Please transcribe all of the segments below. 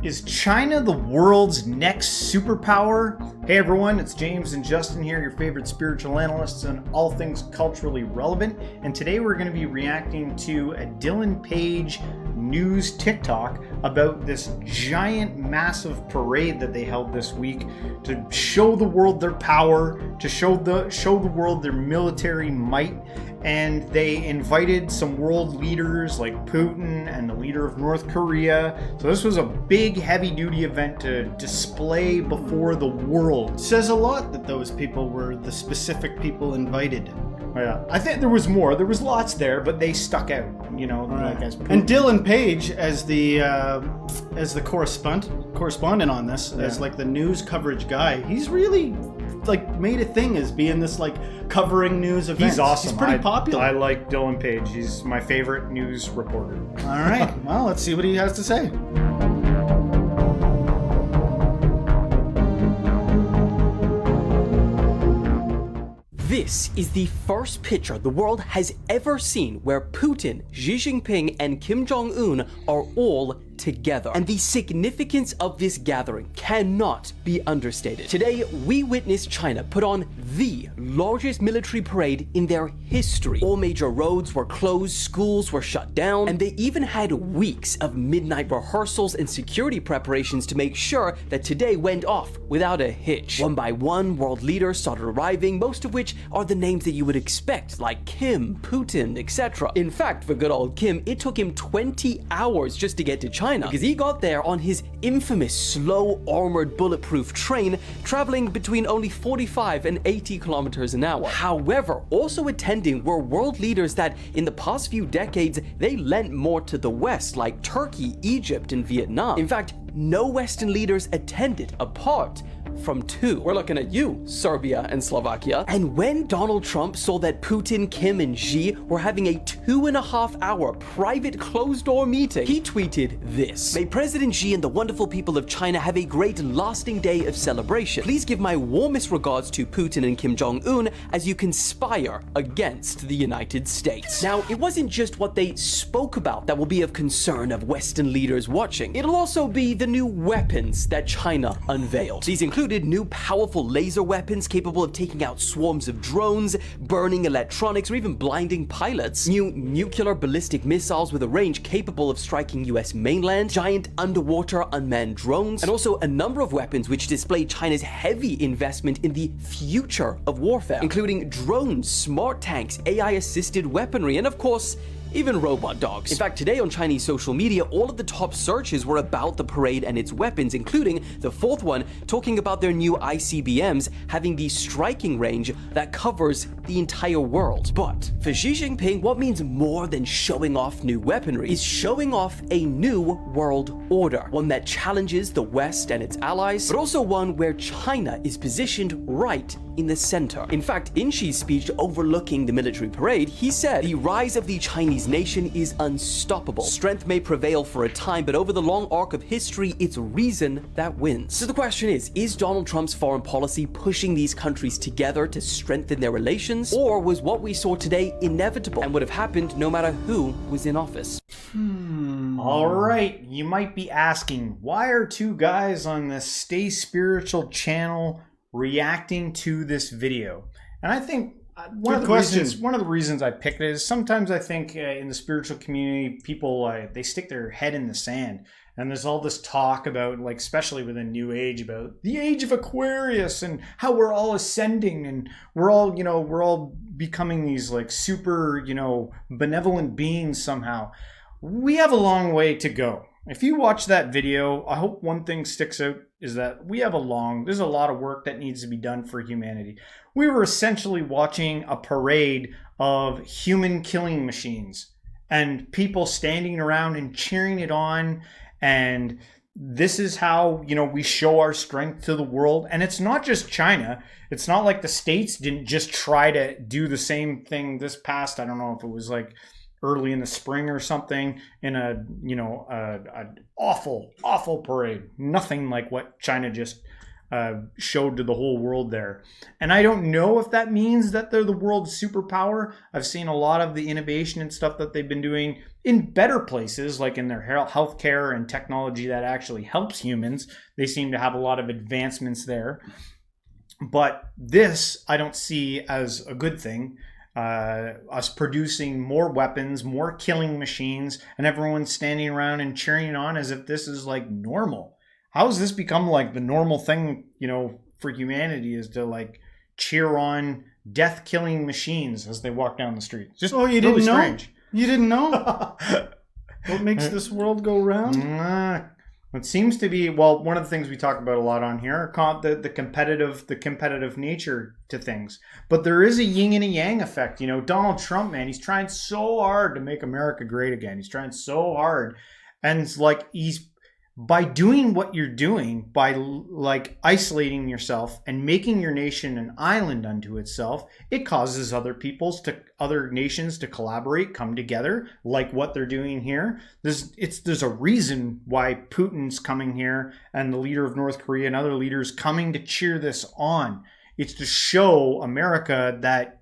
Is China the world's next superpower? Hey everyone, it's James and Justin here, your favorite spiritual analysts on all things culturally relevant. And today we're going to be reacting to a Dylan Page news TikTok about this giant, massive parade that they held this week to show the world their power, to show the world their military might. And they invited some world leaders like Putin and the leader of North Korea. So this was a big, heavy-duty event to display before the world. Says a lot that those people were the specific people invited. Yeah, I think there was more. There was lots there, but they stuck out. You know, right. Like as Putin. And Dylan Page as the correspondent on this, as like the news coverage guy. He's really like made a thing as being this like covering news events. He's awesome. He's pretty popular. I like Dylan Page. He's my favorite news reporter. All right. Well, let's see what he has to say. This is the first picture the world has ever seen where Putin, Xi Jinping, and Kim Jong-un are all together. And the significance of this gathering cannot be understated. Today, we witnessed China put on the largest military parade in their history. All major roads were closed, schools were shut down, and they even had weeks of midnight rehearsals and security preparations to make sure that today went off without a hitch. One by one, world leaders started arriving, most of which are the names that you would expect, like Kim, Putin, etc. In fact, for good old Kim, it took him 20 hours just to get to China, because he got there on his infamous slow armored bulletproof train, traveling between only 45 and 80 kilometers an hour. However, also attending were world leaders that in the past few decades, they lent more to the West, like Turkey, Egypt, and Vietnam. In fact, no Western leaders attended apart from two. We're looking at you, Serbia and Slovakia. And when Donald Trump saw that Putin, Kim, and Xi were having a 2.5-hour private closed-door meeting, he tweeted this: "May President Xi and the wonderful people of China have a great lasting day of celebration. Please give my warmest regards to Putin and Kim Jong-un as you conspire against the United States." Now, it wasn't just what they spoke about that will be of concern of Western leaders watching. It'll also be the new weapons that China unveiled. These included new powerful laser weapons capable of taking out swarms of drones, burning electronics, or even blinding pilots, new nuclear ballistic missiles with a range capable of striking US mainland, giant underwater unmanned drones, and also a number of weapons which display China's heavy investment in the future of warfare, including drones, smart tanks, AI-assisted weaponry, and of course, even robot dogs. In fact, today on Chinese social media, all of the top searches were about the parade and its weapons, including the fourth one talking about their new ICBMs having the striking range that covers the entire world. But for Xi Jinping, what means more than showing off new weaponry is showing off a new world order, one that challenges the West and its allies, but also one where China is positioned right in the center. In fact, in Xi's speech overlooking the military parade, he said, "The rise of the Chinese nation is unstoppable. Strength may prevail for a time, but over the long arc of history, it's reason that wins." So the question is Donald Trump's foreign policy pushing these countries together to strengthen their relations? Or was what we saw today inevitable and would have happened no matter who was in office? All right, you might be asking, why are two guys on the Stay Spiritual channel reacting to this video? And I think one of the reasons I picked it is sometimes I think in the spiritual community, people they stick their head in the sand, and there's all this talk about, like, especially within New Age, about the age of Aquarius and how we're all ascending and we're all becoming these like super benevolent beings somehow. We have a long way to go. If you watch that video, I hope one thing sticks out is that there's a lot of work that needs to be done for humanity. We were essentially watching a parade of human killing machines and people standing around and cheering it on. And this is how, we show our strength to the world. And it's not just China. It's not like the States didn't just try to do the same thing this past, I don't know if it was like early in the spring or something, in a awful parade. Nothing like what China just showed to the whole world there. And I don't know if that means that they're the world's superpower. I've seen a lot of the innovation and stuff that they've been doing in better places, like in their healthcare and technology that actually helps humans. They seem to have a lot of advancements there. But this, I don't see as a good thing. Us producing more weapons, more killing machines, and everyone standing around and cheering on as if this is like normal. How has this become like the normal thing, for humanity, is to like cheer on death-killing machines as they walk down the street? Just you really didn't know? strange. You didn't know? What makes this world go round? It seems to be, one of the things we talk about a lot on here are the competitive nature to things. But there is a yin and a yang effect. Donald Trump, man, he's trying so hard to make America great again. He's trying so hard. And it's like by doing what you're doing, by like isolating yourself and making your nation an island unto itself, it causes other nations to collaborate, come together, like what they're doing here. There's a reason why Putin's coming here and the leader of North Korea and other leaders coming to cheer this on. It's to show America that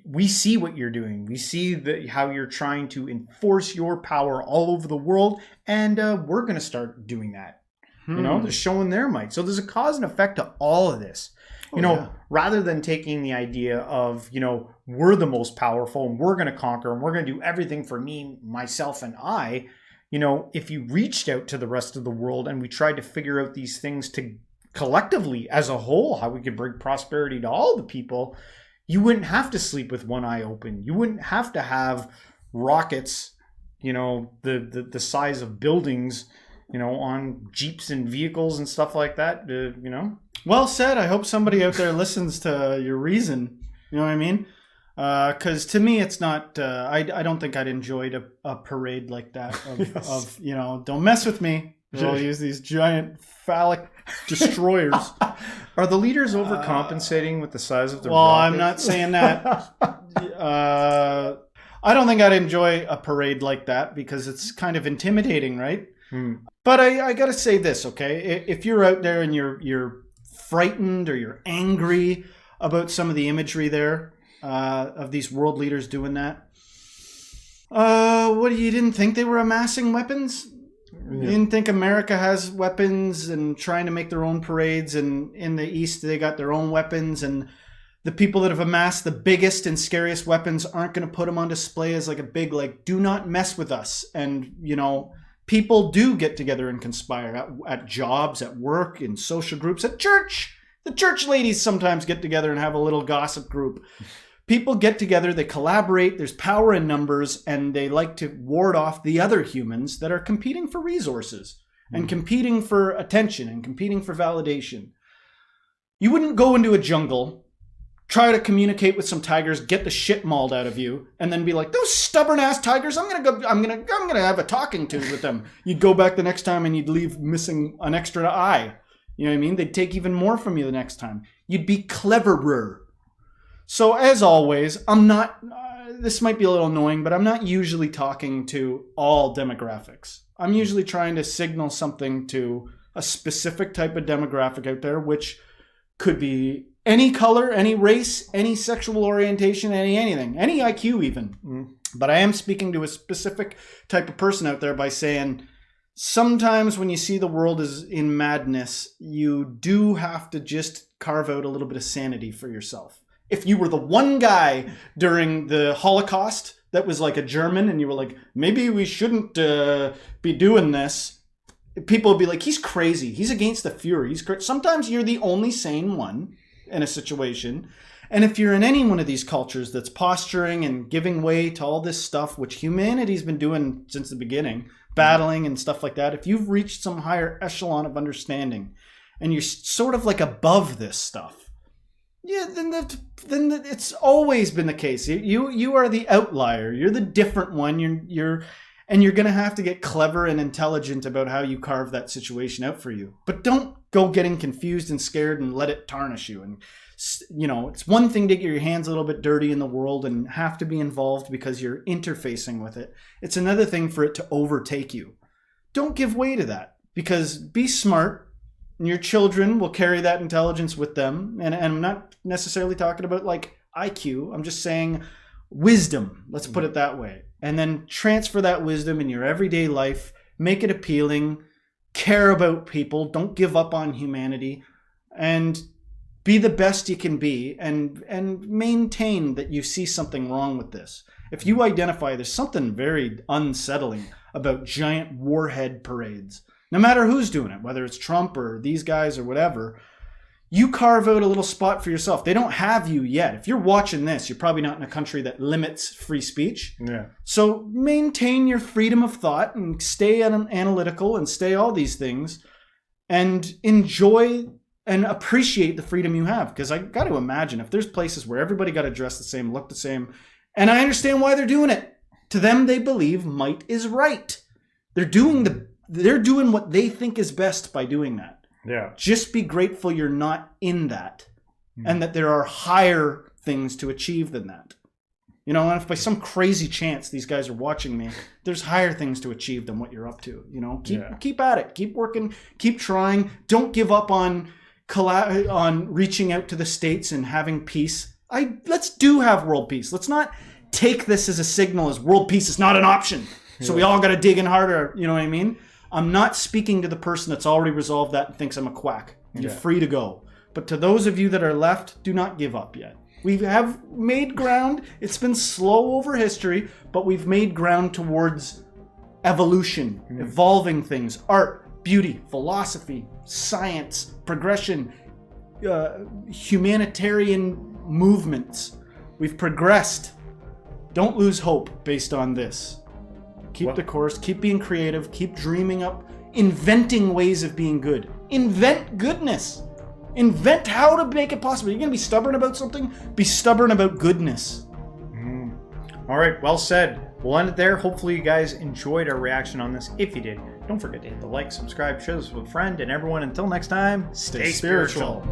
we see what you're doing. We see how you're trying to enforce your power all over the world, and we're going to start doing that. They're showing their might. So there's a cause and effect to all of this. Rather than taking the idea of, we're the most powerful and we're going to conquer and we're going to do everything for me, myself, and I. If you reached out to the rest of the world and we tried to figure out these things to collectively as a whole, how we could bring prosperity to all the people, you wouldn't have to sleep with one eye open. You wouldn't have to have rockets, the size of buildings, on jeeps and vehicles and stuff like that. Well said. I hope somebody out there listens to your reason. You know what I mean? Because to me, it's not. I don't think I'd enjoyed a parade like that. Of don't mess with me. I'll use these giant phallic destroyers. Are the leaders overcompensating with the size of their rockets? I'm not saying that. I don't think I'd enjoy a parade like that because it's kind of intimidating, right? But I got to say this, okay? If you're out there and you're frightened or you're angry about some of the imagery there of these world leaders doing that, you didn't think they were amassing weapons? You didn't think America has weapons and trying to make their own parades, and in the East they got their own weapons, and the people that have amassed the biggest and scariest weapons aren't going to put them on display as like a big, do not mess with us. And, people do get together and conspire at jobs, at work, in social groups, at church. The church ladies sometimes get together and have a little gossip group. People get together, they collaborate, there's power in numbers, and they like to ward off the other humans that are competing for resources and competing for attention and competing for validation. You wouldn't go into a jungle, try to communicate with some tigers, get the shit mauled out of you, and then be like, those stubborn ass tigers, I'm gonna have a talking to with them. You'd go back the next time and you'd leave missing an extra eye. You know what I mean? They'd take even more from you the next time. You'd be cleverer. So as always, I'm not, this might be a little annoying, but I'm not usually talking to all demographics. I'm usually trying to signal something to a specific type of demographic out there, which could be any color, any race, any sexual orientation, anything, any IQ even. But I am speaking to a specific type of person out there by saying, sometimes when you see the world is in madness, you do have to just carve out a little bit of sanity for yourself. If you were the one guy during the Holocaust that was like a German and you were like, maybe we shouldn't be doing this, people would be like, he's crazy. He's against the Fuhrer. He's crazy. Sometimes you're the only sane one in a situation. And if you're in any one of these cultures that's posturing and giving way to all this stuff, which humanity's been doing since the beginning, battling and stuff like that, if you've reached some higher echelon of understanding and you're sort of like above this stuff, then it's always been the case. You are the outlier. You're the different one. You're going to have to get clever and intelligent about how you carve that situation out for you. But don't go getting confused and scared and let it tarnish you. And it's one thing to get your hands a little bit dirty in the world and have to be involved because you're interfacing with it. It's another thing for it to overtake you. Don't give way to that, because be smart, And your children will carry that intelligence with them. And I'm not necessarily talking about like IQ. I'm just saying wisdom. Let's put it that way. And then transfer that wisdom in your everyday life. Make it appealing. Care about people. Don't give up on humanity. And be the best you can be. And maintain that you see something wrong with this. If you identify there's something very unsettling about giant warhead parades, no matter who's doing it, whether it's Trump or these guys or whatever, you carve out a little spot for yourself. They don't have you yet. If you're watching this, you're probably not in a country that limits free speech. Yeah. So maintain your freedom of thought and stay analytical and stay all these things and enjoy and appreciate the freedom you have. Because I got to imagine if there's places where everybody got to dress the same, look the same, and I understand why they're doing it. To them, they believe might is right. They're doing what they think is best by doing that. Yeah. Just be grateful you're not in that and that there are higher things to achieve than that. You know, and if by some crazy chance these guys are watching me, there's higher things to achieve than what you're up to. You know, keep at it. Keep working. Keep trying. Don't give up on reaching out to the States and having peace. Let's have world peace. Let's not take this as a signal as world peace is not an option. So we all got to dig in harder. You know what I mean? I'm not speaking to the person that's already resolved that and thinks I'm a quack. You're free to go. But to those of you that are left, do not give up yet. We have made ground. It's been slow over history, but we've made ground towards evolution, evolving things, art, beauty, philosophy, science, progression, humanitarian movements. We've progressed. Don't lose hope based on this. Keep the course, keep being creative, keep dreaming up, inventing ways of being good. Invent goodness. Invent how to make it possible. You're going to be stubborn about something? Be stubborn about goodness. All right, well said. We'll end it there. Hopefully you guys enjoyed our reaction on this. If you did, don't forget to hit the like, subscribe, share this with a friend, and everyone, until next time, stay spiritual.